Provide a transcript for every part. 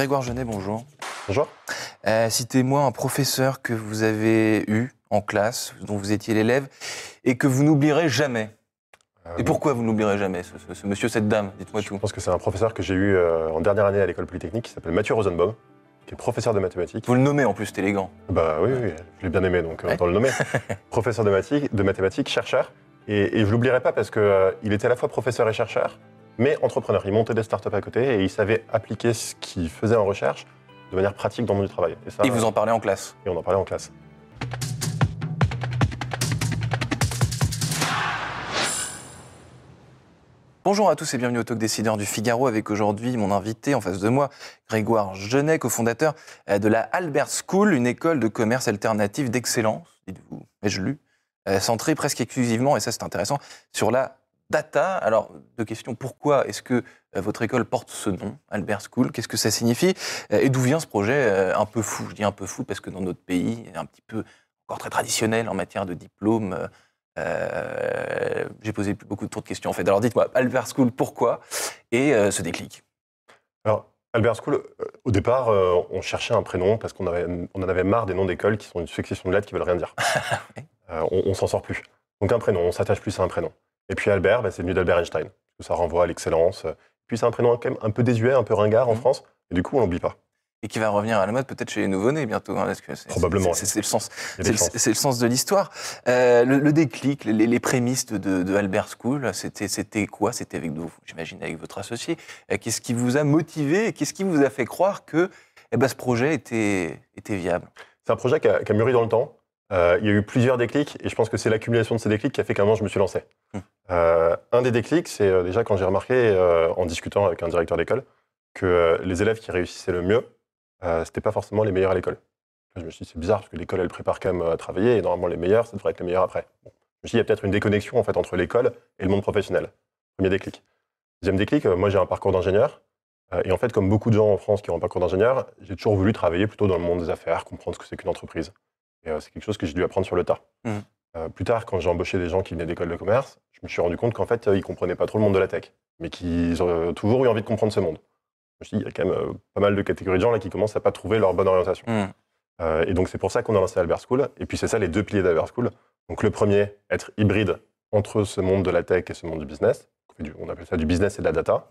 Grégoire Genet, bonjour. Bonjour. Citez-moi un professeur que vous avez eu en classe, dont vous étiez l'élève, et que vous n'oublierez jamais. Et pourquoi vous n'oublierez jamais, ce monsieur, cette dame? Dites-moi tout. Je pense que c'est un professeur que j'ai eu en dernière année à l'école polytechnique, qui s'appelle Mathieu Rosenbaum, qui est professeur de mathématiques. Vous le nommez en plus, c'est élégant. Bah oui, je l'ai bien aimé, donc autant le nommer. Professeur de mathématiques, chercheur. Et je ne l'oublierai pas parce qu'il était à la fois professeur et chercheur, mais entrepreneur. Il montait des startups à côté et il savait appliquer ce qu'il faisait en recherche de manière pratique dans le monde du travail. Et vous en parlez en classe? Et on en parlait en classe. Bonjour à tous et bienvenue au Talk Décideur du Figaro, avec aujourd'hui mon invité en face de moi, Grégoire Genet, cofondateur de la Albert School, une école de commerce alternative d'excellence, dites-vous, ai-je lu, centrée presque exclusivement, et ça c'est intéressant, sur la data. Alors, deux questions. Pourquoi est-ce que votre école porte ce nom, Albert School? Qu'est-ce que ça signifie? Et d'où vient ce projet un peu fou? Je dis un peu fou parce que dans notre pays, un petit peu encore très traditionnel en matière de diplôme, j'ai posé beaucoup trop de questions en fait. Alors dites-moi, Albert School, pourquoi? Et ce déclic. Alors, Albert School, au départ, on cherchait un prénom parce qu'on en avait marre des noms d'écoles qui sont une succession de lettres qui veulent rien dire. On s'en sort plus. Donc un prénom, on s'attache plus à un prénom. Et puis Albert, c'est venu d'Albert Einstein, parce que ça renvoie à l'excellence. Puis c'est un prénom quand même un peu désuet, un peu ringard en France, et du coup on l'oublie pas. Et qui va revenir à la mode peut-être chez les nouveau-nés bientôt. Hein, parce que probablement. C'est le sens. C'est le sens de l'histoire. Le déclic, les prémices de Albert School, c'était quoi? C'était avec vous, j'imagine, avec votre associé. Qu'est-ce qui vous a motivé? Qu'est-ce qui vous a fait croire que ce projet était viable? C'est un projet qui a mûri dans le temps. Il y a eu plusieurs déclics, et je pense que c'est l'accumulation de ces déclics qui a fait qu'à un moment je me suis lancé. Un des déclics, c'est déjà quand j'ai remarqué, en discutant avec un directeur d'école, que les élèves qui réussissaient le mieux, c'était pas forcément les meilleurs à l'école. Je me suis dit, c'est bizarre, parce que l'école, elle prépare quand même à travailler, et normalement les meilleurs, ça devrait être les meilleurs après. Bon. Je me suis dit, il y a peut-être une déconnexion en fait, entre l'école et le monde professionnel. Premier déclic. Deuxième déclic, moi j'ai un parcours d'ingénieur, et en fait, comme beaucoup de gens en France qui ont un parcours d'ingénieur, j'ai toujours voulu travailler plutôt dans le monde des affaires, comprendre ce que c'est qu'une entreprise. Et c'est quelque chose que j'ai dû apprendre sur le tas. Plus tard, quand j'ai embauché des gens qui venaient d'école de commerce, je me suis rendu compte qu'en fait, ils ne comprenaient pas trop le monde de la tech, mais qu'ils ont toujours eu envie de comprendre ce monde. Je me suis dit, il y a quand même pas mal de catégories de gens là, qui commencent à ne pas trouver leur bonne orientation. Et donc, c'est pour ça qu'on a lancé Albert School. Et puis, c'est ça les deux piliers d'Albert School. Donc, le premier, être hybride entre ce monde de la tech et ce monde du business. On appelle ça du business et de la data.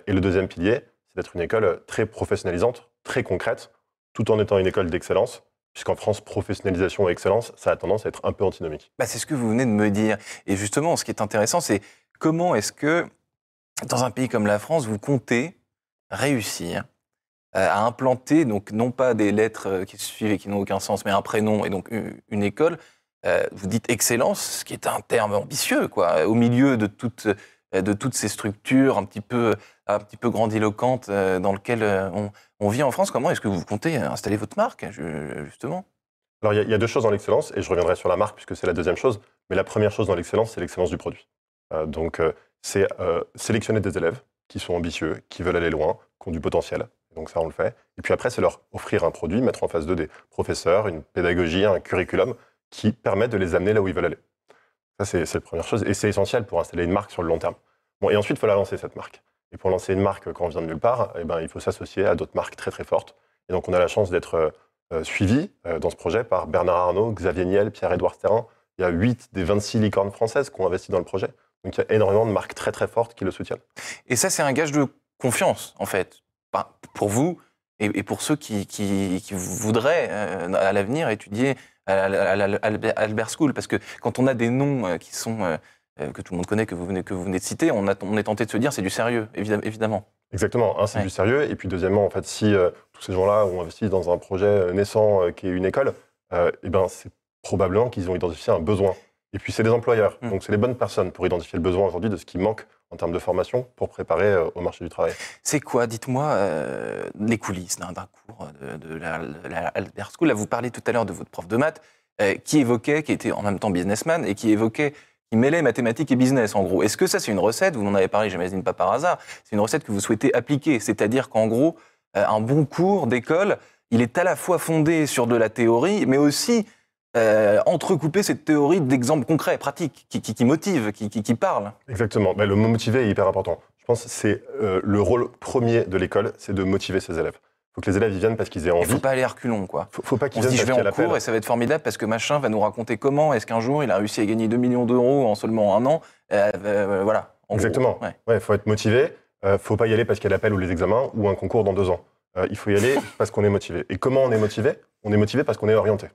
Et le deuxième pilier, c'est d'être une école très professionnalisante, très concrète, tout en étant une école d'excellence. Puisqu'en France, professionnalisation et excellence, ça a tendance à être un peu antinomique. C'est ce que vous venez de me dire. Et justement, ce qui est intéressant, c'est comment est-ce que, dans un pays comme la France, vous comptez réussir à implanter, donc non pas des lettres qui se suivent et qui n'ont aucun sens, mais un prénom et donc une école. Vous dites excellence, ce qui est un terme ambitieux, quoi, au milieu de toutes ces structures un petit peu grandiloquentes dans lesquelles on vit en France. Comment est-ce que vous comptez installer votre marque, justement? Alors, il y a deux choses dans l'excellence, et je reviendrai sur la marque puisque c'est la deuxième chose. Mais la première chose dans l'excellence, c'est l'excellence du produit. C'est sélectionner des élèves qui sont ambitieux, qui veulent aller loin, qui ont du potentiel. Donc ça, on le fait. Et puis après, c'est leur offrir un produit, mettre en face d'eux des professeurs, une pédagogie, un curriculum qui permettent de les amener là où ils veulent aller. Ça, c'est la première chose. Et c'est essentiel pour installer une marque sur le long terme. Bon, et ensuite, il faut la lancer, cette marque. Et pour lancer une marque, quand on vient de nulle part, il faut s'associer à d'autres marques très, très fortes. Et donc, on a la chance d'être suivi dans ce projet par Bernard Arnault, Xavier Niel, Pierre-Édouard Sterrin. Il y a 8 des 26 licornes françaises qui ont investi dans le projet. Donc, il y a énormément de marques très, très fortes qui le soutiennent. Et ça, c'est un gage de confiance, en fait, pour vous et pour ceux qui voudraient, à l'avenir, étudier à Albert School. Parce que quand on a des noms qui sont... que tout le monde connaît, que vous venez de citer, on est tenté de se dire c'est du sérieux, évidemment. Exactement. C'est du sérieux. Et puis, deuxièmement, en fait, si tous ces gens-là ont investi dans un projet naissant qui est une école, c'est probablement qu'ils ont identifié un besoin. Et puis, c'est des employeurs. Donc, c'est les bonnes personnes pour identifier le besoin aujourd'hui de ce qui manque en termes de formation pour préparer au marché du travail. C'est quoi, dites-moi, les coulisses d'un cours de la Albert School? Là, vous parlez tout à l'heure de votre prof de maths qui était en même temps businessman et qui mêlait mathématiques et business, en gros. Est-ce que ça, c'est une recette? Vous m'en avez parlé, j'imagine pas par hasard. C'est une recette que vous souhaitez appliquer. C'est-à-dire qu'en gros, un bon cours d'école, il est à la fois fondé sur de la théorie, mais aussi entrecoupé cette théorie d'exemples concrets, pratiques, qui motivent, qui parlent. Exactement. Le mot motiver est hyper important. Je pense que c'est le rôle premier de l'école, c'est de motiver ses élèves. Il faut que les élèves y viennent parce qu'ils aient envie. Il ne faut pas aller à reculons, quoi. Faut pas qu'ils On se viennent dit, je parce vais qu'il y a en l'appel. cours et ça va être formidable parce que machin va nous raconter comment est-ce qu'un jour il a réussi à gagner 2 millions d'euros en seulement un an. Voilà. Exactement. Gros, ouais. Ouais, faut être motivé. Faut pas y aller parce qu'il y a l'appel ou les examens ou un concours dans 2 ans. Il faut y aller parce qu'on est motivé. Et comment on est motivé? On est motivé parce qu'on est orienté.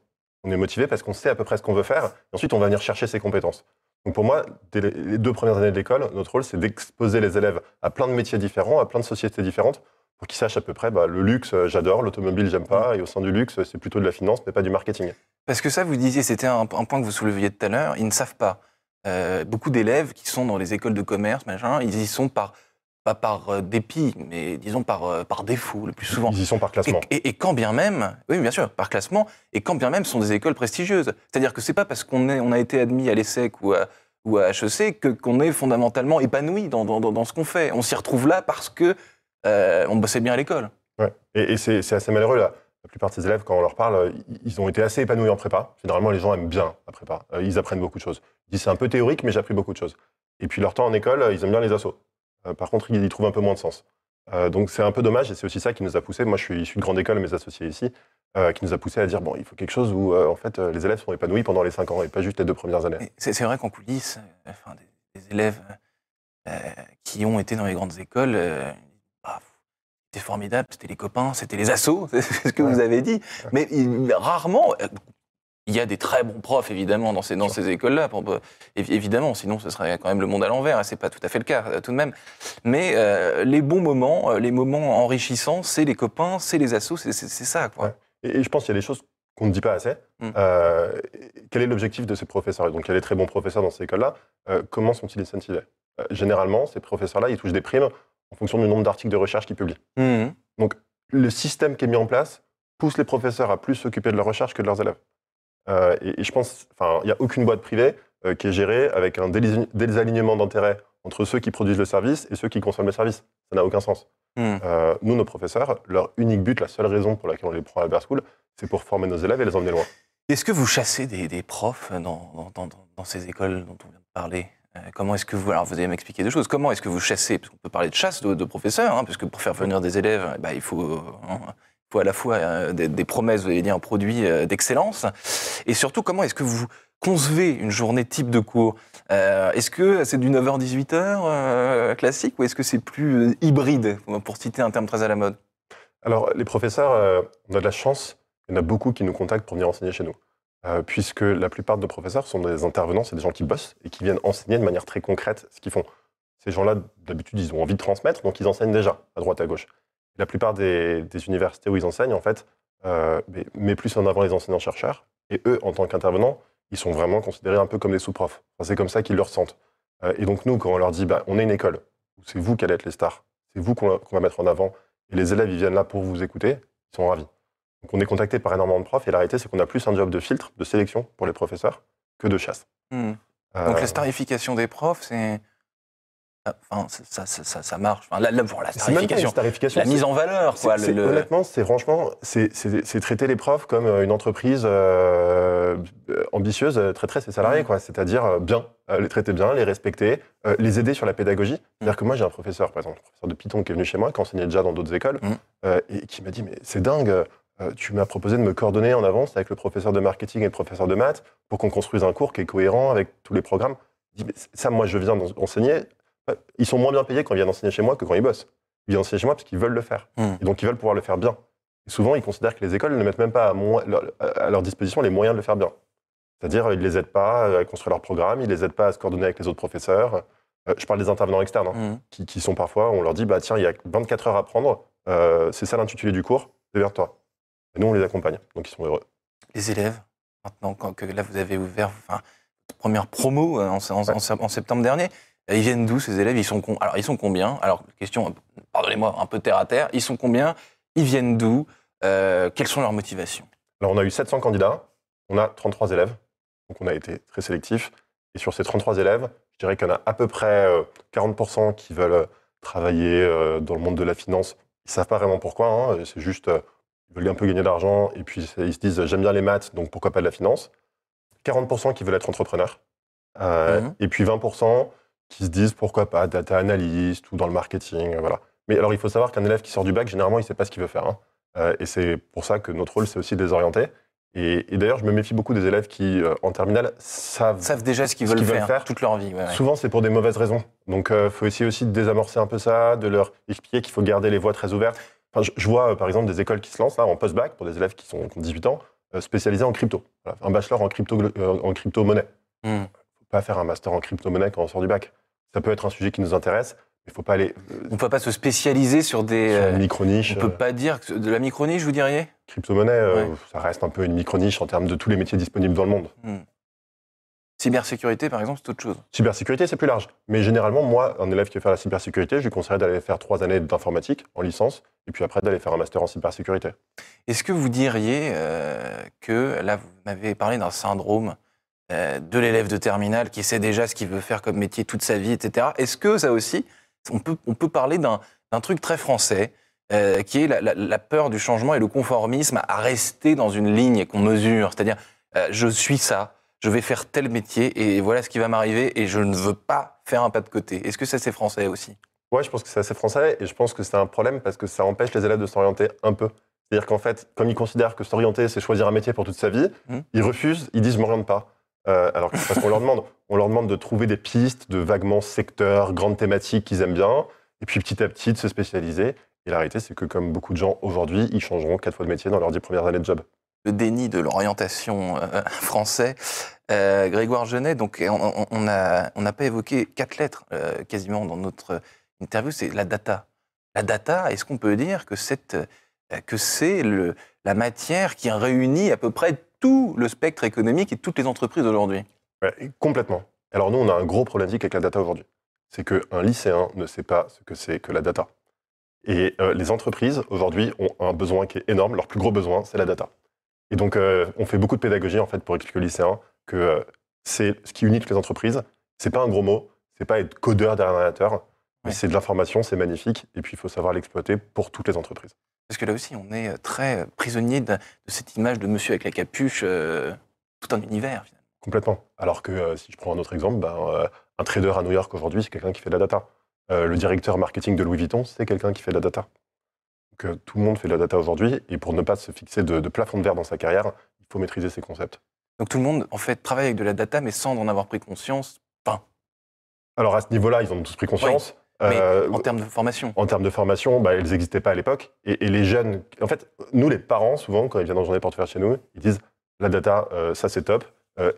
On est motivé parce qu'on sait à peu près ce qu'on veut faire. Et ensuite, on va venir chercher ses compétences. Donc pour moi, dès les 2 premières années de l'école, notre rôle, c'est d'exposer les élèves à plein de métiers différents, à plein de sociétés différentes, pour qu'ils sachent à peu près, le luxe, j'adore, l'automobile, j'aime pas, et au sein du luxe, c'est plutôt de la finance, mais pas du marketing. Parce que ça, vous disiez, c'était un point que vous souleviez tout à l'heure, ils ne savent pas. Beaucoup d'élèves qui sont dans les écoles de commerce, machin, ils y sont pas par dépit, mais disons par défaut, le plus souvent. Ils y sont par classement. Et quand bien même, oui, bien sûr, par classement, et quand bien même, ce sont des écoles prestigieuses. C'est-à-dire que c'est pas parce on a été admis à l'ESSEC ou à HEC qu'on est fondamentalement épanoui dans ce qu'on fait. On s'y retrouve là parce que on bossait bien à l'école. Ouais. Et c'est assez malheureux, là. La plupart de ces élèves, quand on leur parle, ils ont été assez épanouis en prépa. Généralement, les gens aiment bien la prépa. Ils apprennent beaucoup de choses. Ils disent, c'est un peu théorique, mais j'ai appris beaucoup de choses. Et puis, leur temps en école, ils aiment bien les assos. Par contre, ils y trouvent un peu moins de sens. Donc, c'est un peu dommage, et c'est aussi ça qui nous a poussé. Moi, je suis de grande école, mes associés ici, qui nous a poussé à dire, bon, il faut quelque chose où, en fait, les élèves sont épanouis pendant les 5 ans, et pas juste les 2 premières années. C'est vrai qu'en coulisses, des élèves qui ont été dans les grandes écoles, c'était formidable, c'était les copains, c'était les assos, c'est ce que vous avez dit. Mais rarement, il y a des très bons profs, évidemment, dans ces écoles-là. Évidemment, sinon ce serait quand même le monde à l'envers. C'est pas tout à fait le cas, tout de même. Mais les bons moments, les moments enrichissants, c'est les copains, c'est les assos, c'est ça, quoi. Ouais. Et je pense qu'il y a des choses qu'on ne dit pas assez. Quel est l'objectif de ces professeurs? Donc, il y a des très bons professeurs dans ces écoles-là. Comment sont-ils incentivés? Généralement, ces professeurs-là, ils touchent des primes en fonction du nombre d'articles de recherche qu'ils publient. Donc, le système qui est mis en place pousse les professeurs à plus s'occuper de leur recherche que de leurs élèves. Et je pense, il n'y a aucune boîte privée qui est gérée avec un désalignement d'intérêts entre ceux qui produisent le service et ceux qui consomment le service. Ça n'a aucun sens. Nous, nos professeurs, leur unique but, la seule raison pour laquelle on les prend à Albert School, c'est pour former nos élèves et les emmener loin. Est-ce que vous chassez des profs dans ces écoles dont on vient de parler? Comment est-ce que vous... Alors, vous allez m'expliquer deux choses. Comment est-ce que vous chassez? Parce qu'on peut parler de chasse de professeurs, hein, parce que pour faire venir des élèves, il faut à la fois des promesses, vous allez dire, un produit d'excellence. Et surtout, comment est-ce que vous concevez une journée type de cours? Est-ce que c'est du 9h-18h classique ou est-ce que c'est plus hybride, pour citer un terme très à la mode? Alors, les professeurs, on a de la chance. Il y en a beaucoup qui nous contactent pour venir enseigner chez nous. Puisque la plupart de nos professeurs sont des intervenants, c'est des gens qui bossent et qui viennent enseigner de manière très concrète ce qu'ils font. Ces gens-là, d'habitude, ils ont envie de transmettre, donc ils enseignent déjà, à droite, à gauche. La plupart des universités où ils enseignent, en fait, mettent plus en avant les enseignants-chercheurs. Et eux, en tant qu'intervenants, ils sont vraiment considérés un peu comme des sous-profs. Enfin, c'est comme ça qu'ils le ressentent. Et donc nous, quand on leur dit, on est une école, où c'est vous qui allez être les stars, c'est vous qu'on va mettre en avant, et les élèves, ils viennent là pour vous écouter, ils sont ravis. Donc on est contacté par énormément de profs, et la réalité, c'est qu'on a plus un job de filtre, de sélection pour les professeurs, que de chasse. Donc la starification des profs, c'est... Enfin, ça marche. Enfin, la starification, la mise en valeur. Quoi, honnêtement, c'est traiter les profs comme une entreprise ambitieuse traiterait ses salariés. C'est-à-dire bien, les traiter bien, les respecter, les aider sur la pédagogie. C'est-à-dire que moi, j'ai un professeur, par exemple, un professeur de Python qui est venu chez moi, qui enseignait déjà dans d'autres écoles, et qui m'a dit, mais c'est dingue, tu m'as proposé de me coordonner en avance avec le professeur de marketing et le professeur de maths pour qu'on construise un cours qui est cohérent avec tous les programmes. Il dit, mais ça, moi, je viens enseigner. Ils sont moins bien payés quand ils viennent enseigner chez moi que quand ils bossent. Ils viennent enseigner chez moi parce qu'ils veulent le faire. Et donc, ils veulent pouvoir le faire bien. Et souvent, ils considèrent que les écoles ne mettent même pas à leur disposition les moyens de le faire bien. C'est-à-dire, ils ne les aident pas à construire leur programme, ils ne les aident pas à se coordonner avec les autres professeurs. Je parle des intervenants externes, qui sont parfois, on leur dit, tiens, il y a 24 heures à prendre, c'est ça l'intitulé du cours, démerde-toi. Et nous, on les accompagne, donc ils sont heureux. Les élèves, maintenant, que là, vous avez ouvert première promo en septembre dernier, ils viennent d'où, ces élèves? Alors, ils sont combien? Alors, question, pardonnez-moi, un peu terre à terre. Ils sont combien? Ils viennent d'où? Quelles sont leurs motivations? Alors, on a eu 700 candidats. On a 33 élèves. Donc, on a été très sélectifs. Et sur ces 33 élèves, je dirais qu'il y en a à peu près 40% qui veulent travailler dans le monde de la finance. Ils ne savent pas vraiment pourquoi. C'est juste, ils veulent un peu gagner d'argent. Et puis, ils se disent, j'aime bien les maths, donc pourquoi pas de la finance. 40% qui veulent être entrepreneurs. Et puis, 20% qui se disent pourquoi pas data analyst ou dans le marketing, voilà. Mais alors, il faut savoir qu'un élève qui sort du bac, généralement, il ne sait pas ce qu'il veut faire, hein. Et c'est pour ça que notre rôle, c'est aussi de les orienter. Et d'ailleurs, je me méfie beaucoup des élèves qui, en terminale, savent déjà ce qu'ils veulent faire toute leur vie. Ouais. Souvent, c'est pour des mauvaises raisons. Donc, il faut essayer aussi de désamorcer un peu ça, de leur expliquer qu'il faut garder les voies très ouvertes. Enfin, je vois, par exemple, des écoles qui se lancent là, en post-bac, pour des élèves qui ont 18 ans, spécialisés en crypto. Voilà, un bachelor en crypto-monnaie. Il ne faut pas faire un master en crypto-monnaie quand on sort du bac. Ça peut être un sujet qui nous intéresse, mais il ne faut pas aller... on ne peut pas se spécialiser sur des... Sur une micro-niche. On ne peut pas dire... De la micro-niche, vous diriez ? Crypto-monnaie, ça reste un peu une micro-niche en termes de tous les métiers disponibles dans le monde. Cybersécurité, par exemple, c'est autre chose. Cybersécurité, c'est plus large. Mais généralement, moi, un élève qui veut faire la cybersécurité, je lui conseillerais d'aller faire 3 années d'informatique en licence, et puis après d'aller faire un master en cybersécurité. Est-ce que vous diriez que, là, vous m'avez parlé d'un syndrome de l'élève de terminale qui sait déjà ce qu'il veut faire comme métier toute sa vie, etc. Est-ce que ça aussi, on peut parler d'un truc très français, qui est la peur du changement et le conformisme à rester dans une ligne qu'on mesure, c'est-à-dire je suis ça, je vais faire tel métier et voilà ce qui va m'arriver et je ne veux pas faire un pas de côté. Est-ce que ça c'est français aussi ? Ouais, je pense que c'est assez français et je pense que c'est un problème parce que ça empêche les élèves de s'orienter un peu. C'est-à-dire qu'en fait, comme ils considèrent que s'orienter c'est choisir un métier pour toute sa vie, ils refusent, ils disent je m'oriente pas. Alors que c'est parce qu'on leur demande de trouver des pistes de vaguement secteurs, grandes thématiques qu'ils aiment bien et puis petit à petit de se spécialiser. Et la réalité, c'est que comme beaucoup de gens aujourd'hui, ils changeront 4 fois de métier dans leurs 10 premières années de job. Le déni de l'orientation français. Grégoire Genet, donc on n'a pas évoqué 4 lettres quasiment dans notre interview, c'est la data. La data, est-ce qu'on peut dire que c'est la matière qui réunit à peu près tout le spectre économique et toutes les entreprises aujourd'hui ? Ouais, complètement. Alors nous, on a un gros problématique avec la data aujourd'hui. C'est qu'un lycéen ne sait pas ce que c'est que la data. Et les entreprises, aujourd'hui, ont un besoin qui est énorme. Leur plus gros besoin, c'est la data. Et donc, on fait beaucoup de pédagogie, en fait, pour expliquer aux lycéens que c'est ce qui unit toutes les entreprises. C'est pas un gros mot, c'est pas être codeur derrière un ordinateur, mais c'est de l'information, c'est magnifique, et puis il faut savoir l'exploiter pour toutes les entreprises. Parce que là aussi, on est très prisonnier de cette image de monsieur avec la capuche, tout un univers, finalement. Complètement. Alors que, si je prends un autre exemple, un trader à New York aujourd'hui, c'est quelqu'un qui fait de la data. Le directeur marketing de Louis Vuitton, c'est quelqu'un qui fait de la data. Donc, tout le monde fait de la data aujourd'hui, et pour ne pas se fixer de plafond de verre dans sa carrière, il faut maîtriser ces concepts. Donc tout le monde, en fait, travaille avec de la data, mais sans en avoir pris conscience. Alors à ce niveau-là, ils en ont tous pris conscience. Oui, mais en termes de formation. En termes de formation, elles n'existaient pas à l'époque. Et les jeunes... En fait, nous, les parents, souvent, quand ils viennent en journée portefeuille chez nous, ils disent « La data, ça c'est top,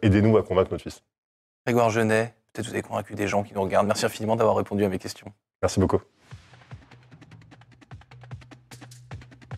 aidez-nous à convaincre notre fils. » Grégoire Genet, peut-être vous avez convaincu des gens qui nous regardent. Merci infiniment d'avoir répondu à mes questions. Merci beaucoup.